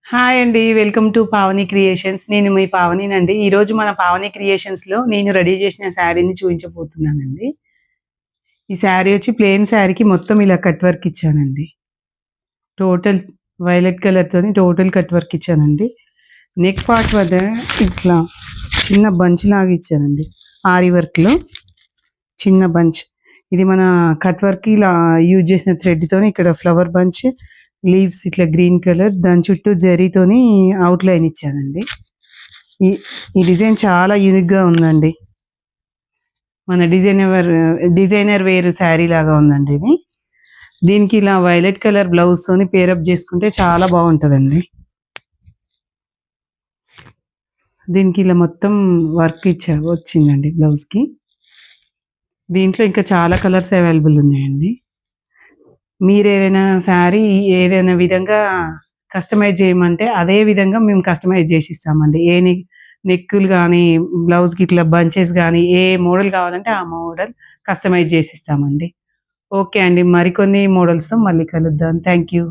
Hi అండి. Welcome to Pavani creations. నేను మీ పావనినండి. ఈరోజు మన పావని క్రియేషన్స్‌లో నేను రెడీ చేసిన శారీని చూయించబోతున్నానండి. ఈ శారీ వచ్చి ప్లెయిన్ శారీకి మొత్తం ఇలా కట్ వర్క్ ఇచ్చానండి. టోటల్ వైలెట్ కలర్‌తోని టోటల్ కట్ వర్క్ ఇచ్చానండి. నెక్ పార్ట్ వద్ద ఇట్లా చిన్న బంచ్ లాగా ఇచ్చానండి. ఆరి వర్క్‌లో చిన్న బంచ్. ఇది మన కట్ వర్క్‌కి ఇలా యూజ్ చేసిన థ్రెడ్‌తోని ఇక్కడ ఫ్లవర్ బంచ్, లీవ్స్ ఇట్లా గ్రీన్ కలర్ దాని చుట్టూ జరీతోని అవుట్‌లైన్ ఇచ్చానండి. ఈ ఈ డిజైన్ చాలా యూనిక్‌గా ఉందండి. మన డిజైనర్ వేర్ శారీ లాగా ఉందండి ఇది. దీనికి ఇలా వైలెట్ కలర్ బ్లౌజ్‌తోని పేరప్ చేసుకుంటే చాలా బావుంటదండి. దీనికి ఇలా మొత్తం వర్క్ వచ్చిందండి బ్లౌజ్‌కి. దీంట్లో ఇంకా చాలా కలర్స్ అవైలబుల్ ఉన్నాయండి. మీరేదైనా శారీ ఏదైనా విధంగా కస్టమైజ్ చేయమంటే, అదే విధంగా మేము కస్టమైజ్ జేసిస్తామండి. ఏ నెక్కులు గానీ, బ్లౌజ్‌కి ఇట్లా బంచెస్ గానీ, ఏ మోడల్ కావాలంటే ఆ మోడల్ కస్టమైజ్ జేసిస్తామండి. ఓకే అండి. మరికొన్ని మోడల్స్‌తో మళ్ళీ కలుద్దాం. Thank you.